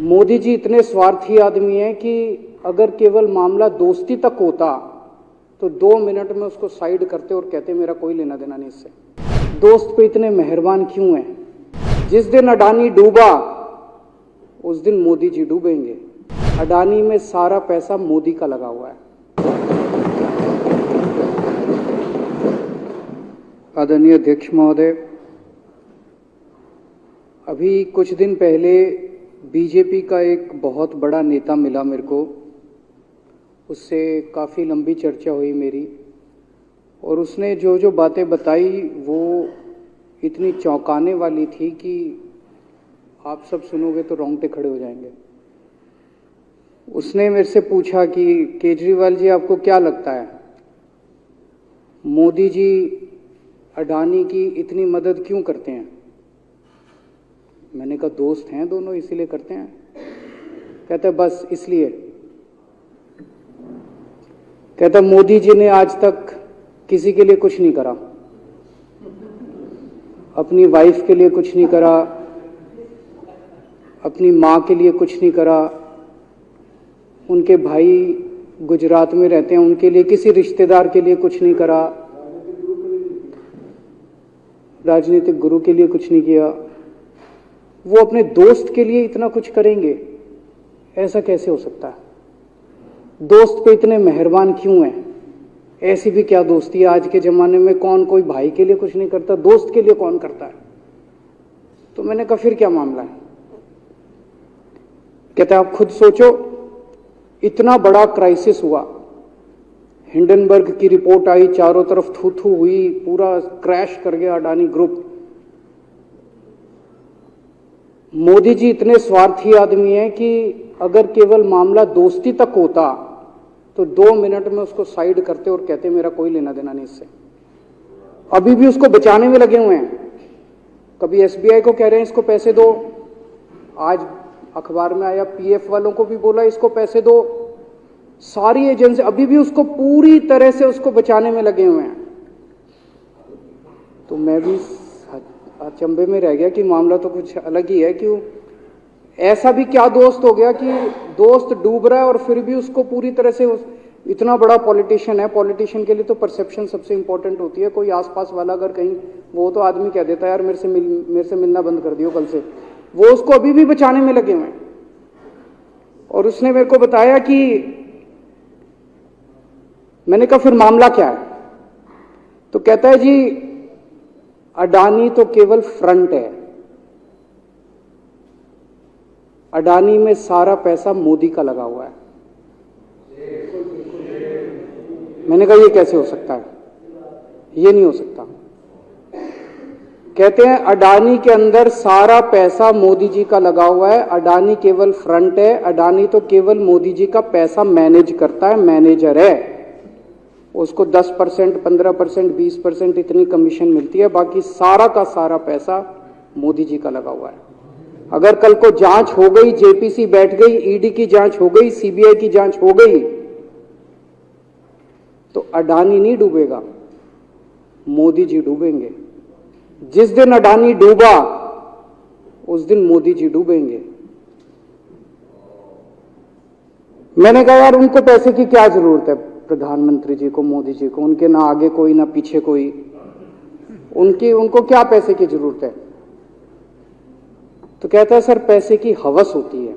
मोदी जी इतने स्वार्थी आदमी हैं कि अगर केवल मामला दोस्ती तक होता तो 2 मिनट में उसको साइड करते और कहते मेरा कोई लेना देना नहीं इससे। दोस्त पे इतने मेहरबान क्यों हैं? जिस दिन अडानी डूबा उस दिन मोदी जी डूबेंगे। अडानी में सारा पैसा मोदी का लगा हुआ है। आदरणीय अध्यक्ष महोदय, अभी कुछ दिन पहले बीजेपी का एक बहुत बड़ा नेता मिला मेरे को, उससे काफ़ी लंबी चर्चा हुई मेरी, और उसने जो जो बातें बताई वो इतनी चौंकाने वाली थी कि आप सब सुनोगे तो रोंगटे खड़े हो जाएंगे। उसने मेरे से पूछा कि केजरीवाल जी आपको क्या लगता है, मोदी जी अडानी की इतनी मदद क्यों करते हैं? मैंने कहा दोस्त हैं दोनों इसीलिए करते हैं। कहता बस इसलिए। कहता मोदी जी ने आज तक किसी के लिए कुछ नहीं करा, अपनी वाइफ के लिए कुछ नहीं करा, अपनी माँ के लिए कुछ नहीं करा, उनके भाई गुजरात में रहते हैं उनके लिए, किसी रिश्तेदार के लिए कुछ नहीं करा, राजनीतिक गुरु के लिए कुछ नहीं किया। वो अपने दोस्त के लिए इतना कुछ करेंगे, ऐसा कैसे हो सकता है? दोस्त पे इतने मेहरबान क्यों हैं? ऐसी भी क्या दोस्ती है? आज के ज़माने में कौन कोई भाई के लिए कुछ नहीं करता, दोस्त के लिए कौन करता है? तो मैंने कहा फिर क्या मामला है? कहते आप खुद सोचो, इतना बड़ा क्राइसिस हुआ, हिंडनबर्ग की रिपोर्ट आई, चारों तरफ थू थू हुई, पूरा क्रैश कर गया अडानी ग्रुप। मोदी जी इतने स्वार्थी आदमी हैं कि अगर केवल मामला दोस्ती तक होता तो 2 मिनट में उसको साइड करते और कहते मेरा कोई लेना देना नहीं इससे। अभी भी उसको बचाने में लगे हुए हैं। कभी एसबीआई को कह रहे हैं इसको पैसे दो, आज अखबार में आया पीएफ वालों को भी बोला इसको पैसे दो। सारी एजेंसी अभी भी उसको पूरी तरह से उसको बचाने में लगे हुए हैं। तो मैं भी अचंभे में रह गया कि मामला तो कुछ अलग ही है। क्यों ऐसा भी क्या दोस्त हो गया कि दोस्त डूब रहा है और फिर भी उसको पूरी तरह से इतना बड़ा पॉलिटिशियन है। पॉलिटिशियन के लिए तो परसेप्शन सबसे इंपॉर्टेंट होती है। कोई आसपास वाला अगर कहीं वो तो आदमी कह देता है यार मेरे से मिलना बंद कर दियो कल से, वो उसको अभी भी बचाने में लगे हुए हैं। और उसने मेरे को बताया कि मैंने कहा फिर मामला क्या है? तो कहता है जी अडानी तो केवल फ्रंट है, अडानी में सारा पैसा मोदी का लगा हुआ है। मैंने कहा ये कैसे हो सकता है? ये नहीं हो सकता। कहते हैं अडानी के अंदर सारा पैसा मोदी जी का लगा हुआ है, अडानी केवल फ्रंट है, अडानी तो केवल मोदी जी का पैसा मैनेज करता है, मैनेजर है। उसको 10%, 15%, 20% इतनी कमीशन मिलती है, बाकी सारा का सारा पैसा मोदी जी का लगा हुआ है। अगर कल को जांच हो गई, जेपीसी बैठ गई, ईडी की जांच हो गई, सीबीआई की जांच हो गई, तो अडानी नहीं डूबेगा, मोदी जी डूबेंगे। जिस दिन अडानी डूबा उस दिन मोदी जी डूबेंगे। मैंने कहा यार उनको पैसे की क्या जरूरत है? प्रधानमंत्री जी को, मोदी जी को, उनके ना आगे कोई ना पीछे कोई, उनको क्या पैसे की जरूरत है? तो कहता है सर पैसे की हवस होती है,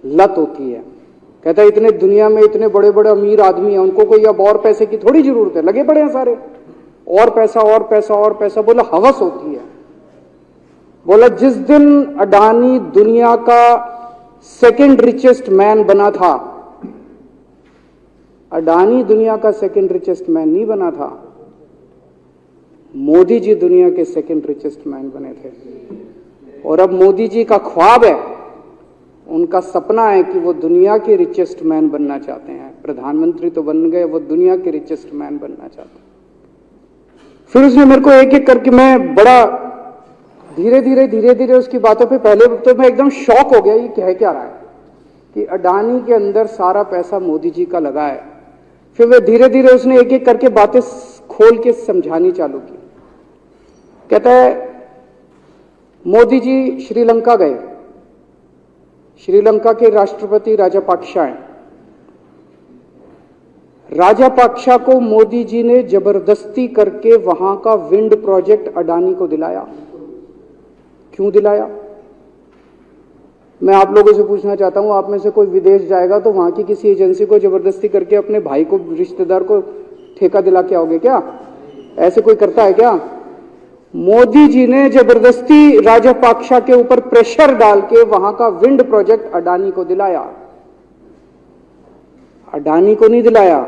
लत होती है। कहता है इतने दुनिया में इतने बड़े बड़े अमीर आदमी हैं, उनको कोई अब और पैसे की थोड़ी जरूरत है, लगे पड़े हैं सारे, और पैसा और पैसा और पैसा। बोला हवस होती है। बोला जिस दिन अडानी दुनिया का सेकंड रिचेस्ट मैन बना था, अडानी दुनिया का सेकंड रिचेस्ट मैन नहीं बना था, मोदी जी दुनिया के सेकंड रिचेस्ट मैन बने थे। और अब मोदी जी का ख्वाब है, उनका सपना है कि वो दुनिया के रिचेस्ट मैन बनना चाहते हैं। प्रधानमंत्री तो बन गए, वो दुनिया के रिचेस्ट मैन बनना चाहते हैं। फिर उसने मेरे को एक एक करके, मैं बड़ा धीरे धीरे उसकी बातों पे, पहले तो मैं एकदम शॉक हो गया ये क्या रहा है कि अडानी के अंदर सारा पैसा मोदी जी का लगा है। फिर वे धीरे धीरे उसने एक एक करके बातें खोल के समझानी चालू की। कहता है मोदी जी श्रीलंका गए, श्रीलंका के राष्ट्रपति राजापाक्सा हैं। राजापाक्सा को मोदी जी ने जबरदस्ती करके वहां का विंड प्रोजेक्ट अडानी को दिलाया। क्यों दिलाया? मैं आप लोगों से पूछना चाहता हूं, आप में से कोई विदेश जाएगा तो वहां की किसी एजेंसी को जबरदस्ती करके अपने भाई को, रिश्तेदार को ठेका दिला के आओगे क्या? ऐसे कोई करता है क्या? मोदी जी ने जबरदस्ती राजापाक्सा के ऊपर प्रेशर डाल के वहां का विंड प्रोजेक्ट अडानी को दिलाया। अडानी को नहीं दिलाया,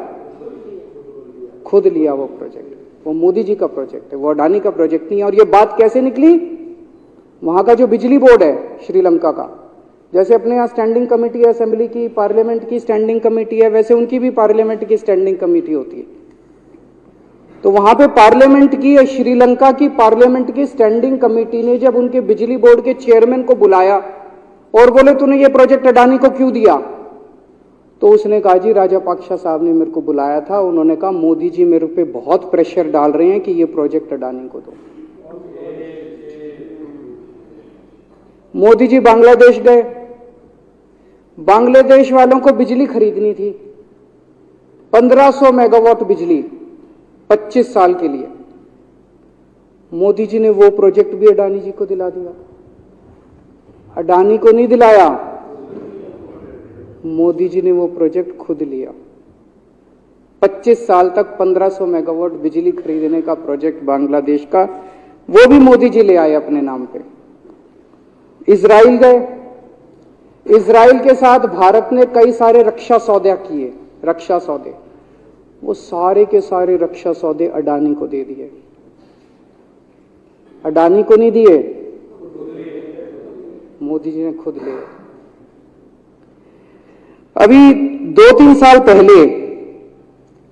खुद लिया वो प्रोजेक्ट। वो मोदी जी का प्रोजेक्ट है, वो अडानी का प्रोजेक्ट नहीं है। और ये बात कैसे निकली? वहां का जो बिजली बोर्ड है श्रीलंका का, जैसे अपने यहाँ स्टैंडिंग कमेटी है असेंबली की, पार्लियामेंट की स्टैंडिंग कमेटी है, वैसे उनकी भी पार्लियामेंट की स्टैंडिंग कमेटी होती है। तो वहां पे पार्लियामेंट की, श्रीलंका की पार्लियामेंट की स्टैंडिंग कमेटी ने जब उनके बिजली बोर्ड के चेयरमैन को बुलाया और बोले तूने ये प्रोजेक्ट अडानी को क्यों दिया, तो उसने कहा जी राजापाक्सा साहब ने मेरे को बुलाया था, उन्होंने कहा मोदी जी मेरे पे बहुत प्रेशर डाल रहे हैं कि ये प्रोजेक्ट अडानी को दो। मोदी जी बांग्लादेश गए, बांग्लादेश वालों को बिजली खरीदनी थी, 1500 मेगावाट बिजली 25 साल के लिए। मोदी जी ने वो प्रोजेक्ट भी अडानी जी को दिला दिया। अडानी को नहीं दिलाया, मोदी जी ने वो प्रोजेक्ट खुद लिया। 25 साल तक 1500 मेगावाट बिजली खरीदने का प्रोजेक्ट बांग्लादेश का, वो भी मोदी जी ले आए अपने नाम पे। इजराइल गए, इजराइल के साथ भारत ने कई सारे रक्षा सौदे किए, रक्षा सौदे, वो सारे के सारे रक्षा सौदे अडानी को दे दिए। अडानी को नहीं दिए, मोदी जी ने खुद लिए। अभी 2-3 साल पहले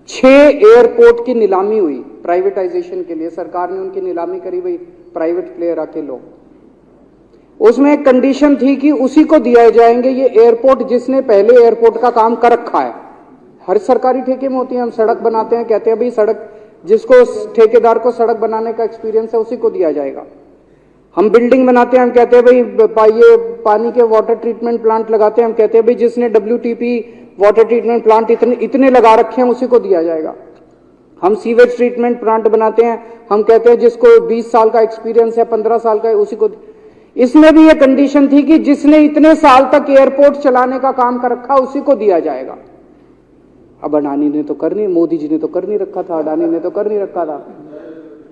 6 एयरपोर्ट की नीलामी हुई प्राइवेटाइजेशन के लिए, सरकार ने उनकी नीलामी करी, भाई प्राइवेट प्लेयर आके लो। उसमें एक कंडीशन थी कि उसी को दिया जाएंगे ये एयरपोर्ट जिसने पहले एयरपोर्ट का काम कर रखा है। हर सरकारी ठेके में होती है, हम सड़क बनाते हैं, कहते हैं भाई सड़क, जिसको ठेकेदार को सड़क बनाने का एक्सपीरियंस है उसी को दिया जाएगा। हम बिल्डिंग बनाते हैं, हम कहते हैं भाई ये पानी के वाटर ट्रीटमेंट प्लांट लगाते हैं, हम कहते हैं भाई जिसने WTP वाटर ट्रीटमेंट प्लांट इतने लगा रखे हैं उसी को दिया जाएगा। हम सीवेज ट्रीटमेंट प्लांट बनाते हैं, हम कहते हैं जिसको 20 साल का एक्सपीरियंस है, 15 साल का है, उसी को। इसमें भी ये कंडीशन थी कि जिसने इतने साल तक एयरपोर्ट चलाने का काम कर रखा उसी को दिया जाएगा। अब अडानी ने तो कर नहीं, मोदी जी ने तो कर नहीं रखा था, अडानी ने तो कर नहीं रखा था,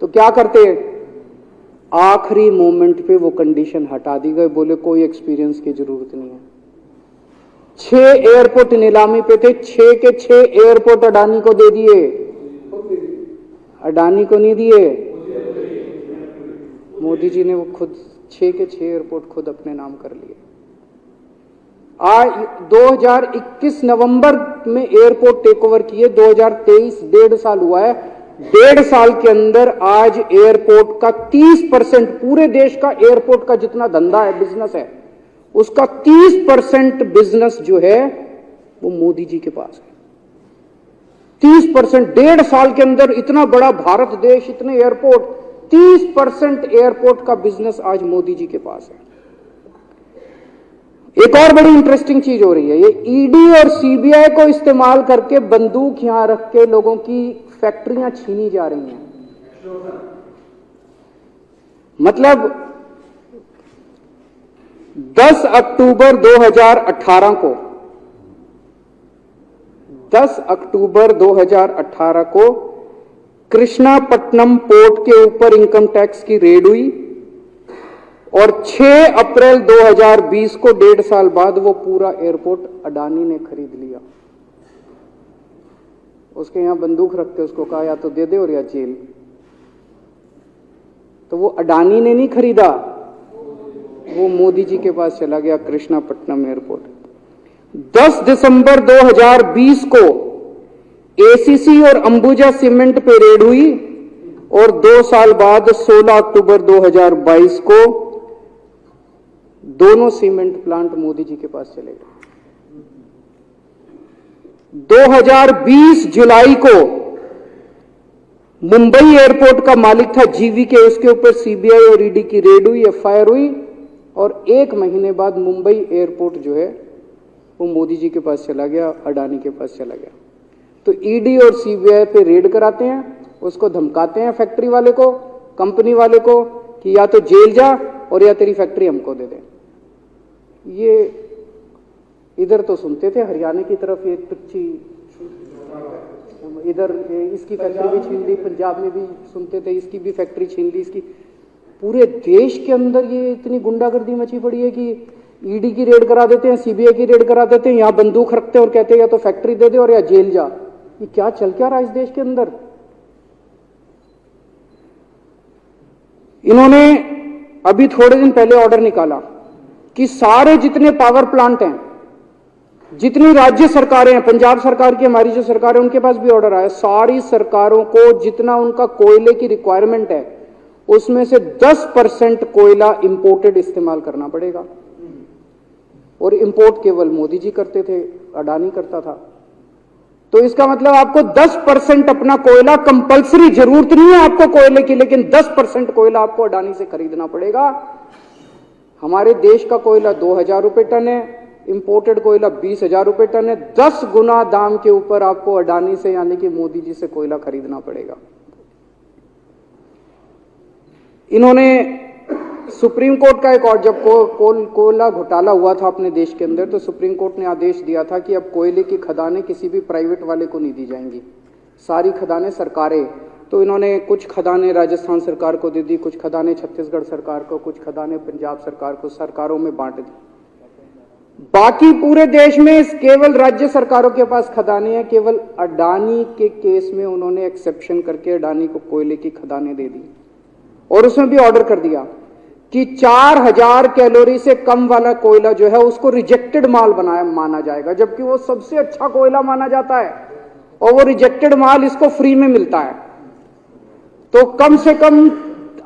तो क्या करते? आखिरी मोमेंट पे वो कंडीशन हटा दी गई, बोले कोई एक्सपीरियंस की जरूरत नहीं है। 6 एयरपोर्ट नीलामी पे थे, 6 के 6 एयरपोर्ट अडानी को दे दिए, अडानी को नहीं दिए, मोदी जी ने वो खुद 6 के 6 एयरपोर्ट खुद अपने नाम कर लिए। आज 2021 नवंबर में एयरपोर्ट टेक ओवर किए, 2023 1.5 साल हुआ है। 1.5 साल के अंदर आज एयरपोर्ट का 30%, पूरे देश का एयरपोर्ट का जितना धंधा है, बिजनेस है, उसका 30% बिजनेस जो है वो मोदी जी के पास है। 30%, 1.5 साल के अंदर इतना बड़ा भारत देश, इतने एयरपोर्ट, 30% एयरपोर्ट का बिजनेस आज मोदी जी के पास है। एक और बड़ी इंटरेस्टिंग चीज हो रही है, ये ईडी और सीबीआई को इस्तेमाल करके बंदूक यहां रख के लोगों की फैक्ट्रियां छीनी जा रही हैं। मतलब 10 अक्टूबर 2018 को 10 अक्टूबर 2018 को कृष्णापट्टनम पोर्ट के ऊपर इनकम टैक्स की रेड हुई और 6 अप्रैल 2020 को 1.5 साल बाद वो पूरा एयरपोर्ट अडानी ने खरीद लिया। उसके यहां बंदूक रख के उसको कहा या तो दे दे और या जेल। तो वो अडानी ने नहीं खरीदा, वो मोदी जी के पास चला गया कृष्णापट्टनम एयरपोर्ट। 10 दिसंबर 2020 को एसीसी और अंबुजा सीमेंट पे रेड हुई और 2 साल बाद 16 अक्टूबर 2022 को दोनों सीमेंट प्लांट मोदी जी के पास चले गए। 2020 जुलाई को मुंबई एयरपोर्ट का मालिक था जीवीके, उसके ऊपर सीबीआई और ईडी की रेड हुई, एफआईआर हुई और 1 महीने बाद मुंबई एयरपोर्ट जो है वो मोदी जी के पास चला गया, अडानी के पास चला गया। तो ईडी और सीबीआई पे रेड कराते हैं, उसको धमकाते हैं फैक्ट्री वाले को, कंपनी वाले को कि या तो जेल जा और या तेरी फैक्ट्री हमको दे दे। ये इधर तो सुनते थे हरियाणा की तरफ ये तुच्छी, इधर इसकी फैक्ट्री भी छीन ली, पंजाब में भी सुनते थे इसकी भी फैक्ट्री छीन ली, इसकी। पूरे देश के अंदर ये इतनी गुंडागर्दी मची पड़ी है कि ईडी की रेड करा देते हैं, सीबीआई की रेड करा देते हैं, यहां बंदूक रखते हैं और कहते हैं या तो फैक्ट्री दे दे और या जेल जा। ये क्या चल क्या रहा है इस देश के अंदर? इन्होंने अभी थोड़े दिन पहले ऑर्डर निकाला कि सारे जितने पावर प्लांट हैं, जितनी राज्य सरकारें हैं, पंजाब सरकार की, हमारी जो सरकार है, उनके पास भी ऑर्डर आया, सारी सरकारों को जितना उनका कोयले की रिक्वायरमेंट है उसमें से 10% कोयला इंपोर्टेड इस्तेमाल करना पड़ेगा। और इंपोर्ट केवल मोदी जी करते थे, अडानी करता था। तो इसका मतलब आपको 10% अपना कोयला कंपलसरी, जरूरत नहीं है आपको कोयले की, लेकिन 10% कोयला आपको अडानी से खरीदना पड़ेगा। हमारे देश का कोयला 2000 रुपए टन है, इंपोर्टेड कोयला 20,000 रुपए टन है। 10 गुना दाम के ऊपर आपको अडानी से यानी कि मोदी जी से कोयला खरीदना पड़ेगा। इन्होंने सुप्रीम कोर्ट का एक और, जब कोयला घोटाला हुआ था अपने देश के अंदर, तो सुप्रीम कोर्ट ने आदेश दिया था कि अब कोयले की खदानें किसी भी प्राइवेट वाले को नहीं दी जाएंगी, सारी खदानें सरकारें। तो इन्होंने कुछ खदानें राजस्थान सरकार को दे दी, कुछ खदानें छत्तीसगढ़ सरकार को, कुछ खदानें पंजाब सरकार को, सरकारों में बांट दी। बाकी पूरे देश में केवल राज्य सरकारों के पास खदानें हैं। केवल अडानी के केस में उन्होंने एक्सेप्शन करके अडानी को कोयले की खदानें दे दी और उसमें भी ऑर्डर कर दिया कि 4000 कैलोरी से कम वाला कोयला जो है उसको रिजेक्टेड माल माना जाएगा, जबकि वो सबसे अच्छा कोयला माना जाता है और वो रिजेक्टेड माल इसको फ्री में मिलता है। तो कम से कम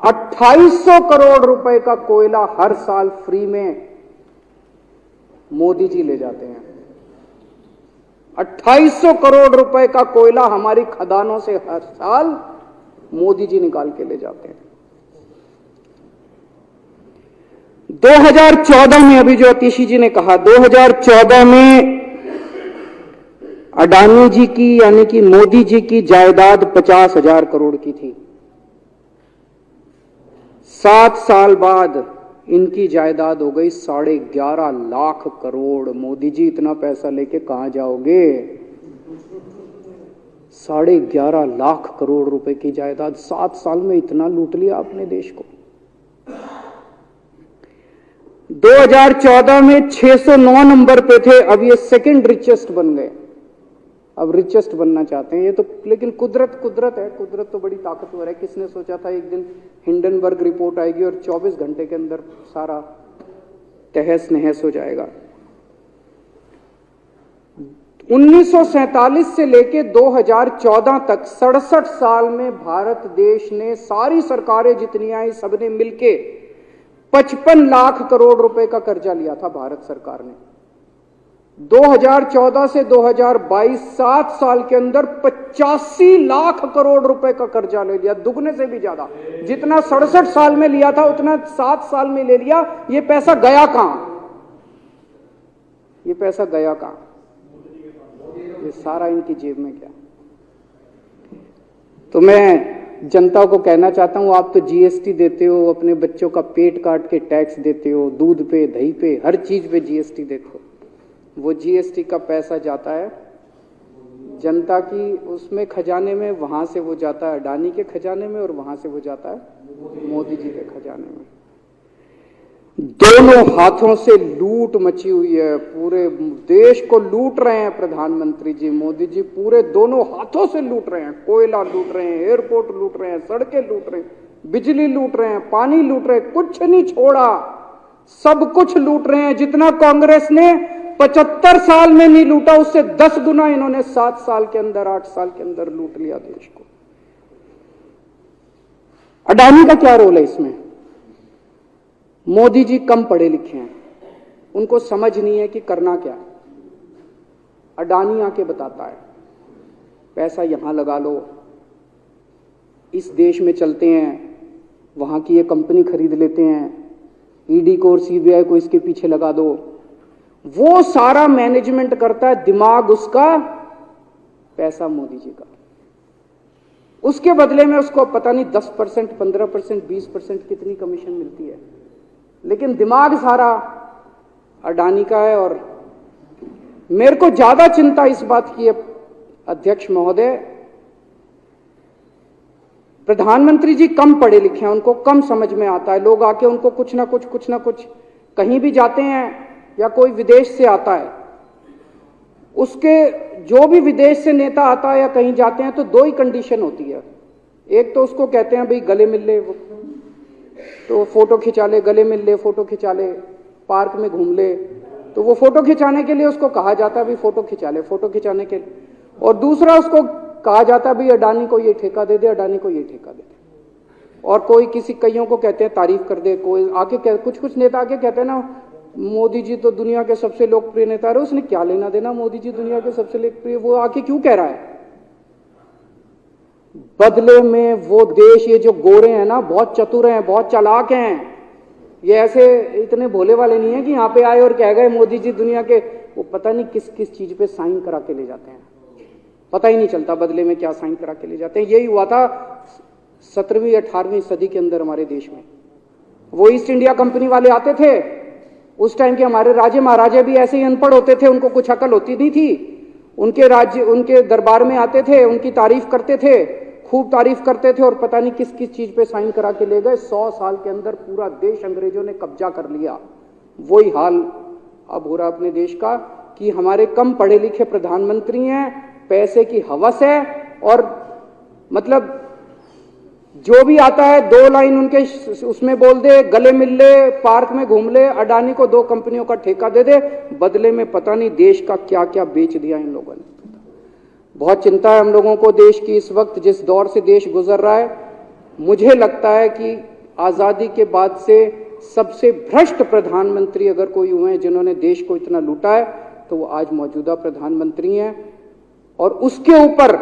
2800 करोड़ रुपए का कोयला हर साल फ्री में मोदी जी ले जाते हैं। 2800 करोड़ रुपए का कोयला हमारी खदानों से हर साल मोदी जी निकाल के ले जाते हैं। 2014 में, अभी जो अतिशी जी ने कहा, 2014 में अडानी जी की यानी कि मोदी जी की जायदाद 50,000 करोड़ की थी। 7 साल बाद इनकी जायदाद हो गई 11.5 लाख करोड़। मोदी जी इतना पैसा लेके कहां जाओगे? 11.5 लाख करोड़ रुपए की जायदाद, 7 साल में इतना लूट लिया आपने देश को। 2014 में 609 नंबर पे थे, अब ये सेकंड रिचेस्ट बन गए, अब रिचेस्ट बनना चाहते हैं। ये तो लेकिन कुदरत है, कुदरत तो बड़ी ताकतवर है। किसने सोचा था एक दिन हिंडनबर्ग रिपोर्ट आएगी और 24 घंटे के अंदर सारा तहस नहस हो जाएगा। 1947 से लेके 2014 तक 67 साल में भारत देश ने, सारी सरकारें जितनी आई सबने मिलके 55 लाख करोड़ रुपए का कर्जा लिया था भारत सरकार ने। 2014 से 2022 7 साल के अंदर 85 लाख करोड़ रुपए का कर्जा ले लिया, दुगने से भी ज्यादा। जितना 67 साल में लिया था उतना 7 साल में ले लिया। ये पैसा गया कहां? ये पैसा गया कहां? ये सारा इनकी जेब में गया। तो मैं जनता को कहना चाहता हूं, आप तो जीएसटी देते हो, अपने बच्चों का पेट काट के टैक्स देते हो, दूध पे, दही पे, हर चीज पे जीएसटी देते हो। वो जीएसटी का पैसा जाता है जनता की उसमें खजाने में, वहां से वो जाता है अडानी के खजाने में और वहां से वो जाता है मोदी जी के खजाने में। दोनों हाथों से लूट मची हुई है, पूरे देश को लूट रहे हैं प्रधानमंत्री जी, मोदी जी पूरे दोनों हाथों से लूट रहे हैं। कोयला लूट रहे हैं, एयरपोर्ट लूट रहे हैं, सड़कें लूट रहे हैं, बिजली लूट रहे हैं, पानी लूट रहे हैं, कुछ नहीं छोड़ा, सब कुछ लूट रहे हैं। जितना कांग्रेस ने 75 साल में नहीं लूटा, उससे 10 गुना इन्होंने 7 साल के अंदर, 8 साल के अंदर लूट लिया देश को। अडानी का क्या रोल है इसमें? मोदी जी कम पढ़े लिखे हैं, उनको समझ नहीं है कि करना क्या है। अडानी आके बताता है पैसा यहां लगा लो, इस देश में चलते हैं, वहां की ये कंपनी खरीद लेते हैं, ईडी को और सीबीआई को इसके पीछे लगा दो। वो सारा मैनेजमेंट करता है, दिमाग उसका, पैसा मोदी जी का। उसके बदले में उसको पता नहीं 10%, 15%, 20% कितनी कमीशन मिलती है, लेकिन दिमाग सारा अडानी का है। और मेरे को ज्यादा चिंता इस बात की है अध्यक्ष महोदय, प्रधानमंत्री जी कम पढ़े लिखे हैं, उनको कम समझ में आता है। लोग आके उनको कुछ ना कुछ कहीं भी जाते हैं या कोई विदेश से आता है, उसके जो भी विदेश से नेता आता है या कहीं जाते हैं तो दो ही कंडीशन होती है। एक तो उसको कहते हैं भाई गले मिल ले, तो फोटो खिंचा ले, गले मिल ले, फोटो खिंचा ले, पार्क में घूम ले, तो वो फोटो खिंचाने के लिए उसको कहा जाता है भाई फोटो खिंचा ले, फोटो खिंचाने के लिए। और दूसरा उसको कहा जाता है भाई अडानी को ये ठेका दे दे, अडानी को ये ठेका दे दे। और कोई किसी कईयों को कहते हैं तारीफ कर दे, कोई आके कुछ नेता आके कहते हैं ना मोदी जी तो दुनिया के सबसे लोकप्रिय नेता है। उसने क्या लेना देना मोदी जी दुनिया के सबसे लोकप्रिय, वो आके क्यों कह रहा है? बदले में वो देश, ये जो गोरे हैं ना, बहुत चतुर हैं, बहुत चालाक हैं। ये ऐसे इतने भोले वाले नहीं है कि यहाँ पे आए और कह गए मोदी जी दुनिया के, वो पता नहीं किस किस चीज पे साइन करा के ले जाते हैं, पता ही नहीं चलता बदले में क्या साइन करा के ले जाते हैं। यही हुआ था 17वीं 18वीं सदी के अंदर हमारे देश में। वो ईस्ट इंडिया कंपनी वाले आते थे, उस टाइम के हमारे राजे महाराजे भी ऐसे ही अनपढ़ होते थे, उनको कुछ अकल होती नहीं थी। उनके राज्य, उनके दरबार में आते थे, उनकी तारीफ करते थे, खूब तारीफ करते थे, और पता नहीं किस किस चीज पे साइन करा के ले गए। 100 साल के अंदर पूरा देश अंग्रेजों ने कब्जा कर लिया। वही हाल अब हो रहा अपने देश का कि हमारे कम पढ़े लिखे प्रधानमंत्री हैं, पैसे की हवस है, और मतलब जो भी आता है 2 लाइन उनके उसमें बोल दे, गले मिल ले, पार्क में घूम ले, अडानी को 2 कंपनियों का ठेका दे दे, बदले में पता नहीं देश का क्या क्या बेच दिया इन लोगों ने। बहुत चिंता है हम लोगों को देश की इस वक्त, जिस दौर से देश गुजर रहा है। मुझे लगता है कि आजादी के बाद से सबसे भ्रष्ट प्रधानमंत्री अगर कोई हुए हैं जिन्होंने देश को इतना लूटा है, तो वो आज मौजूदा प्रधानमंत्री हैं। और उसके ऊपर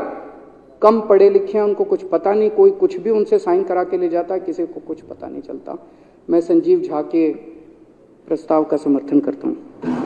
कम पढ़े लिखे हैं, उनको कुछ पता नहीं, कोई कुछ भी उनसे साइन करा के ले जाता है, किसी को कुछ पता नहीं चलता। मैं संजीव झा के प्रस्ताव का समर्थन करता हूं।